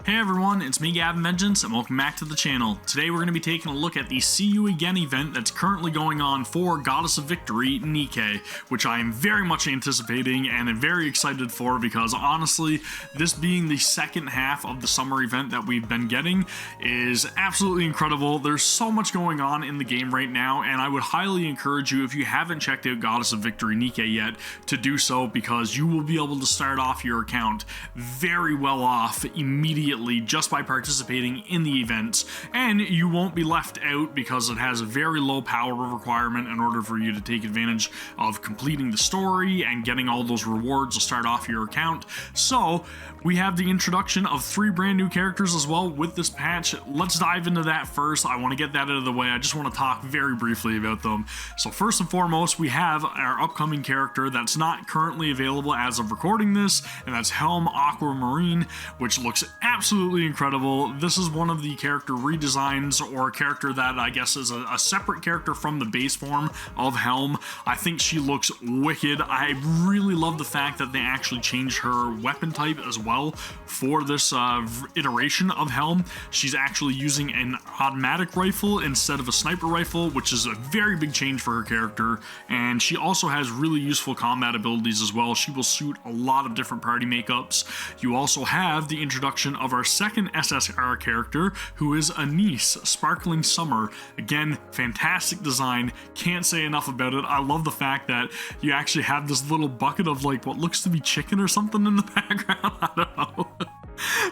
Hey everyone, it's me Gavin and welcome back to the channel. Today we're going to be taking a look at the See You Again event that's currently going on for Goddess of Victory, NIKKE, which I am very much anticipating and am very excited for because honestly, this being the second half of the summer event that we've been getting is absolutely incredible. There's so much going on in the game right now, and I would highly encourage you, if you haven't checked out Goddess of Victory NIKKE yet, to do so because you will be able to start off your account very well off immediately just by participating in the events, and you won't be left out because it has a very low power requirement in order for you to take advantage of completing the story and getting all those rewards to start off your account. So we have the introduction of 3 brand new characters as well with this patch. Let's dive into that first. I want to get that out of the way. I just want to talk very briefly about them. So first and foremost, we have our upcoming character that's not currently available as of recording this, and that's Helm Aquamarine, which looks absolutely incredible. This is one of the character redesigns, or a character that I guess is a separate character from the base form of Helm. I think she looks wicked. I really love the fact that they actually changed her weapon type as well for this iteration of Helm. She's actually using an automatic rifle instead of a sniper rifle, which is a very big change for her character, and she also has really useful combat abilities as well. She will suit a lot of different party makeups. You also have the introduction of our second SSR character, who is Anise, Sparkling Summer. Again, fantastic design, can't say enough about it. I love the fact that you actually have this little bucket of like what looks to be chicken or something in the background. I don't know.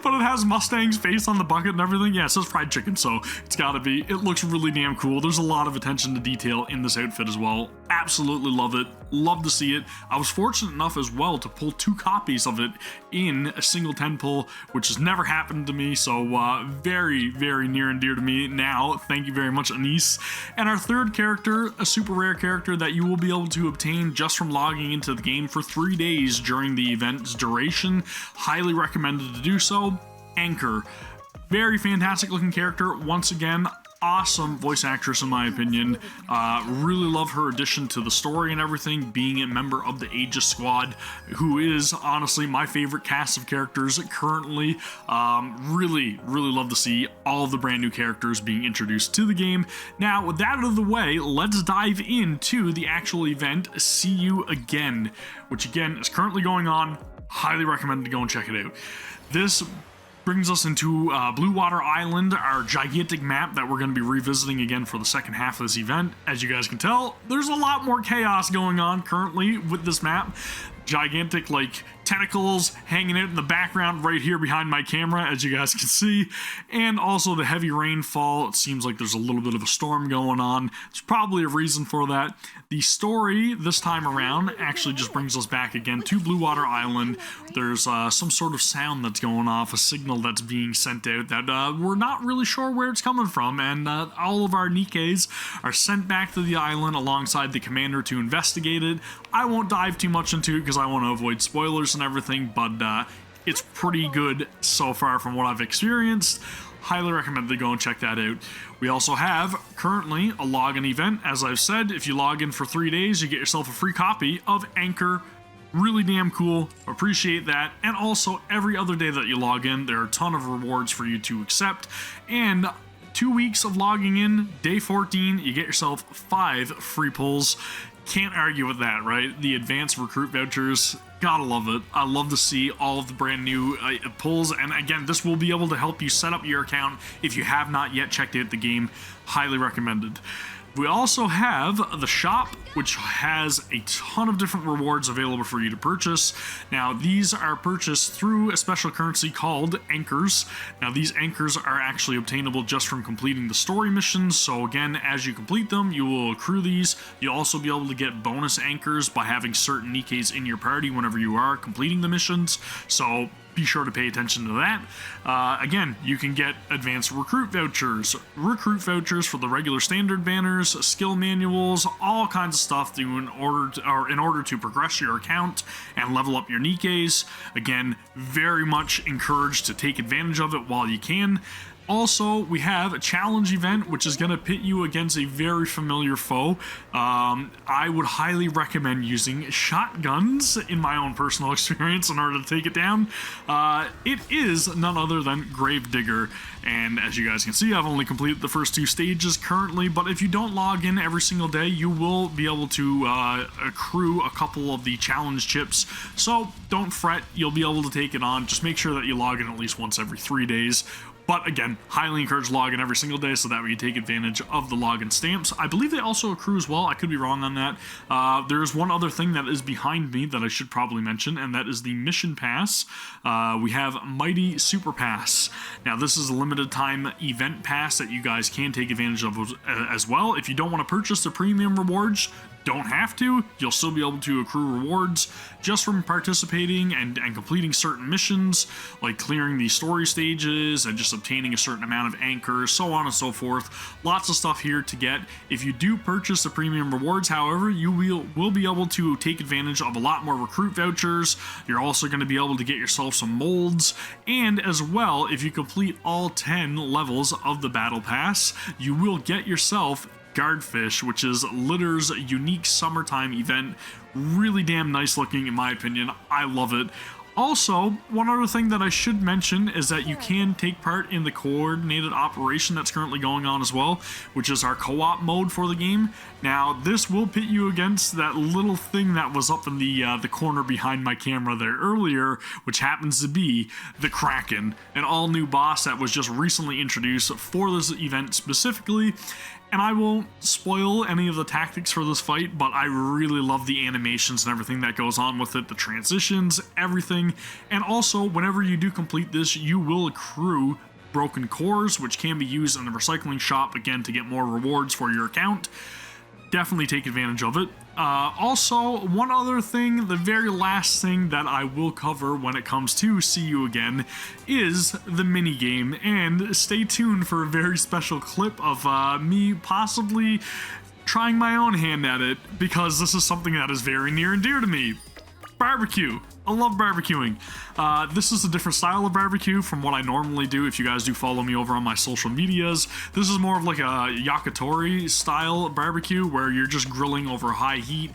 But it has Mustang's face on the bucket and everything. Yeah, it says fried chicken, so it's gotta be. It looks really damn cool. There's a lot of attention to detail in this outfit as well. Absolutely love it. Love to see it. I was fortunate enough as well to pull 2 copies of it in a single 10 pull, which has never happened to me, so very, very near and dear to me now. Thank you very much, Anise. And our third character, a super rare character that you will be able to obtain just from logging into the game for 3 days during the event's duration. Highly recommended to do so. Anchor. Very fantastic looking character. Once again, awesome voice actress in my opinion. Really love her addition to the story and everything, being a member of the Aegis squad, who is honestly my favorite cast of characters currently. Really love to see all of the brand new characters being introduced to the game. Now, with that out of the way, let's dive into the actual event, See You Again, which again is currently going on. Highly recommend to go and check it out. This brings us into Blue Water Island, our gigantic map that we're going to be revisiting again for the second half of this event. As you guys can tell, there's a lot more chaos going on currently with this map. Gigantic like tentacles hanging out in the background right here behind my camera, as you guys can see, and also the heavy rainfall. It seems like there's a little bit of a storm going on. There's probably a reason for that. The story this time around actually just brings us back again to Blue Water Island. There's some sort of sound that's going off, a signal that's being sent out that we're not really sure where it's coming from, and all of our NIKKEs are sent back to the island alongside the commander to investigate it. I won't dive too much into it because I want to avoid spoilers and everything, but it's pretty good so far from what I've experienced. Highly recommend to go and check that out. We also have currently a login event. As I've said, if you log in for 3 days, you get yourself a free copy of Anchor. Really damn cool. Appreciate that. And also, every other day that you log in, there are a ton of rewards for you to accept. And 2 weeks of logging in, day 14, you get yourself 5 free pulls. Can't argue with that, right? The advanced recruit vouchers, gotta love it. I love to see all of the brand new pulls, and again, this will be able to help you set up your account if you have not yet checked out the game. Highly recommended. We also have the shop, which has a ton of different rewards available for you to purchase. Now, these are purchased through a special currency called anchors. Now, these anchors are actually obtainable just from completing the story missions. So again, as you complete them, you will accrue these. You'll also be able to get bonus anchors by having certain NIKKEs in your party whenever you are completing the missions. So be sure to pay attention to that. Again, you can get advanced recruit vouchers for the regular standard banners, skill manuals, all kinds of stuff in order to progress your account and level up your NIKKEs. Again, very much encouraged to take advantage of it while you can. Also, we have a challenge event, which is going to pit you against a very familiar foe. I would highly recommend using shotguns, in my own personal experience, in order to take it down. It is none other than Gravedigger, and as you guys can see, I've only completed the first 2 stages currently, but if you don't log in every single day, you will be able to accrue a couple of the challenge chips, so don't fret, you'll be able to take it on. Just make sure that you log in at least once every 3 days. But again, highly encourage login every single day so that way you take advantage of the login stamps. I believe they also accrue as well. I could be wrong on that. There's one other thing that is behind me that I should probably mention, and that is the mission pass. We have Mighty Super Pass. Now, this is a limited time event pass that you guys can take advantage of as well. If you don't want to purchase the premium rewards, don't have to. You'll still be able to accrue rewards just from participating and completing certain missions, like clearing the story stages and just obtaining a certain amount of anchors, so on and so forth. Lots of stuff here to get. If you do purchase the premium rewards, however, you will be able to take advantage of a lot more recruit vouchers. You're also going to be able to get yourself some molds, and as well, if you complete all 10 levels of the battle pass, you will get yourself Guardfish, which is Litter's unique summertime event. Really damn nice looking in my opinion. I love it. Also, one other thing that I should mention is that you can take part in the coordinated operation that's currently going on as well, which is our co-op mode for the game. Now, this will pit you against that little thing that was up in the corner behind my camera there earlier, which happens to be the Kraken, an all-new boss that was just recently introduced for this event specifically. And I won't spoil any of the tactics for this fight, but I really love the animations and everything that goes on with it, the transitions, everything. And also, whenever you do complete this, you will accrue broken cores, which can be used in the recycling shop, again, to get more rewards for your account. Definitely take advantage of it. Also, one other thing, the very last thing that I will cover when it comes to See You Again is the minigame, and stay tuned for a very special clip of me possibly trying my own hand at it, because this is something that is very near and dear to me. Barbecue. I love barbecuing. This is a different style of barbecue from what I normally do. If you guys do follow me over on my social medias, this is more of like a yakitori style barbecue where you're just grilling over high heat,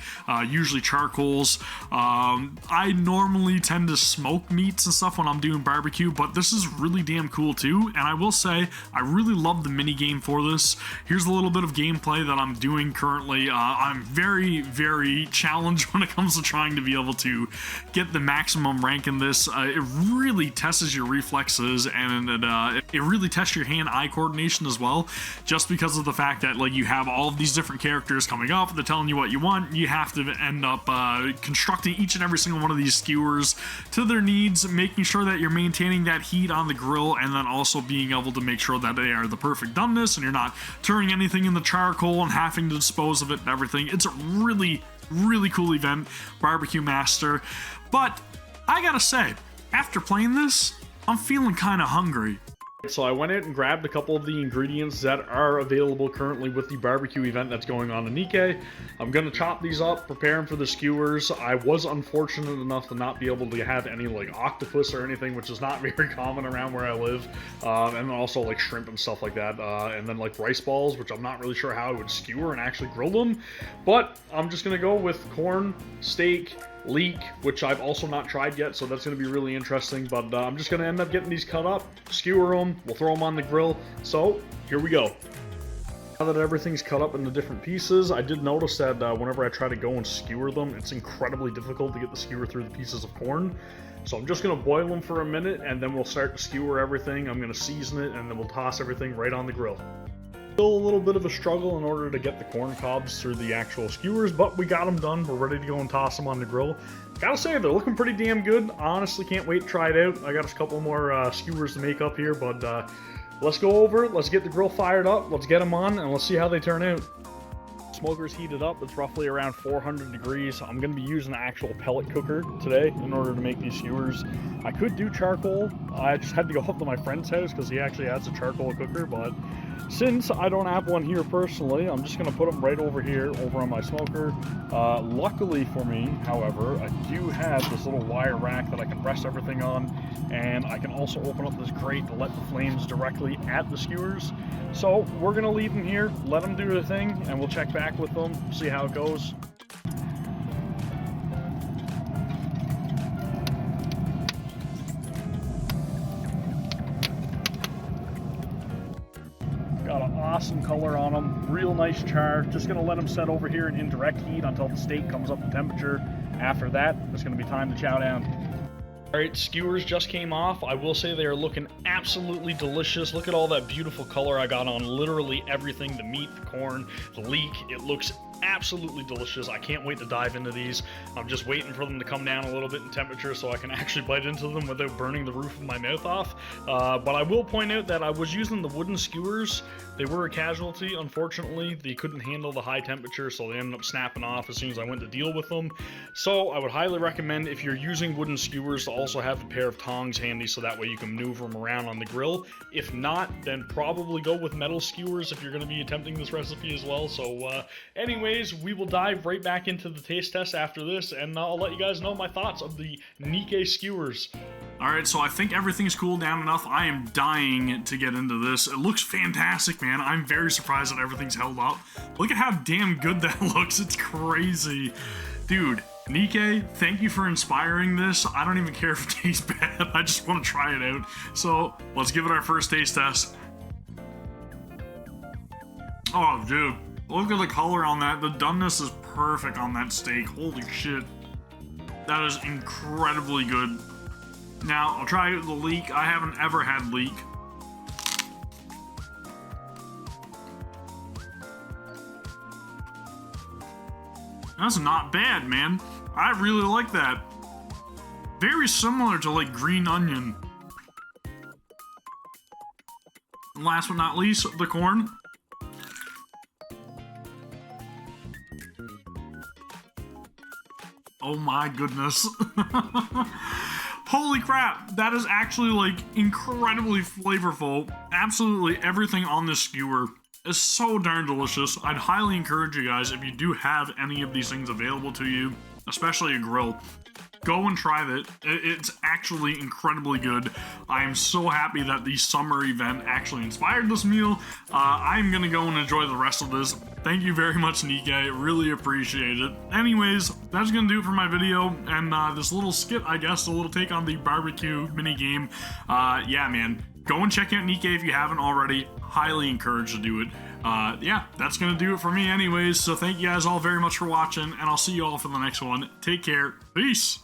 usually charcoals. I normally tend to smoke meats and stuff when I'm doing barbecue, but this is really damn cool too. And I will say, I really love the mini game for this. Here's a little bit of gameplay that I'm doing currently. I'm very, very challenged when it comes to trying to be able to get the maximum rank in this. It really tests your reflexes, and it really tests your hand-eye coordination as well, just because of the fact that like you have all of these different characters coming up, they're telling you what you want, you have to end up constructing each and every single one of these skewers to their needs, making sure that you're maintaining that heat on the grill, and then also being able to make sure that they are the perfect doneness and you're not turning anything in the charcoal and having to dispose of it and everything. It's a really cool event, Barbecue Master. But I gotta say, after playing this, I'm feeling kind of hungry. So I went out and grabbed a couple of the ingredients that are available currently with the barbecue event that's going on in NIKKE. I'm going to chop these up, prepare them for the skewers. I was unfortunate enough to not be able to have any like octopus or anything, which is not very common around where I live. And then also like shrimp and stuff like that. And then like rice balls, which I'm not really sure how I would skewer and actually grill them. But I'm just going to go with corn, steak, leek, which I've also not tried yet, so that's going to be really interesting. But I'm just going to end up getting these cut up, skewer them, we'll throw them on the grill. So here we go. Now that everything's cut up into different pieces, I did notice that whenever I try to go and skewer them, it's incredibly difficult to get the skewer through the pieces of corn. So I'm just going to boil them for a minute, and then we'll start to skewer everything. I'm going to season it, and then we'll toss everything right on the grill. Still a little bit of a struggle in order to get the corn cobs through the actual skewers, but we got them done. We're ready to go and toss them on the grill. Gotta say, they're looking pretty damn good. Honestly, can't wait to try it out. I got a couple more skewers to make up here, but let's go over it. Let's get the grill fired up. Let's get them on, and let's see how they turn out. Smoker's heated up. It's roughly around 400 degrees. I'm going to be using an actual pellet cooker today in order to make these skewers. I could do charcoal. I just had to go up to my friend's house because he actually has a charcoal cooker, but since I don't have one here personally, I'm just going to put them right over here, over on my smoker. Luckily for me, however, I do have this little wire rack that I can rest everything on, and I can also open up this grate to let the flames directly at the skewers. So we're gonna leave them here, let them do their thing, and we'll check back with them, see how it goes. Got an awesome color on them, real nice char. Just gonna let them set over here in indirect heat until the steak comes up to temperature. After that, it's gonna be time to chow down. All right, skewers just came off. I will say they are looking absolutely delicious. Look at all that beautiful color I got on literally everything, the meat, the corn, the leek. It looks absolutely delicious. I can't wait to dive into these. I'm just waiting for them to come down a little bit in temperature so I can actually bite into them without burning the roof of my mouth off. But I will point out that I was using the wooden skewers. They were a casualty, unfortunately. They couldn't handle the high temperature, so they ended up snapping off as soon as I went to deal with them. So I would highly recommend, if you're using wooden skewers, to also have a pair of tongs handy so that way you can maneuver them around on the grill. If not, then probably go with metal skewers if you're going to be attempting this recipe as well. So anyways, we will dive right back into the taste test after this, and I'll let you guys know my thoughts of the NIKKE skewers. Alright, so I think everything's cooled down enough. I am dying to get into this. It looks fantastic, man. I'm very surprised that everything's held up. Look at how damn good that looks. It's crazy. Dude, NIKKE, thank you for inspiring this. I don't even care if it tastes bad. I just want to try it out. So, let's give it our first taste test. Oh, dude. Look at the color on that. The doneness is perfect on that steak. Holy shit. That is incredibly good. Now, I'll try the leek. I haven't ever had leek. That's not bad, man. I really like that. Very similar to, like, green onion. And last but not least, the corn. Oh my goodness. Holy crap, that is actually like incredibly flavorful. Absolutely everything on this skewer is so darn delicious. I'd highly encourage you guys, if you do have any of these things available to you, especially a grill, go and try that. It's actually incredibly good. I am so happy that the summer event actually inspired this meal. I'm gonna go and enjoy the rest of this. Thank you very much, NIKKE. Really appreciate it. Anyways, that's gonna do it for my video, and this little skit, I guess, a little take on the barbecue mini game. Yeah, man. Go and check out NIKKE if you haven't already. Highly encouraged to do it. Yeah, that's gonna do it for me anyways, so thank you guys all very much for watching, and I'll see you all for the next one. Take care. Peace!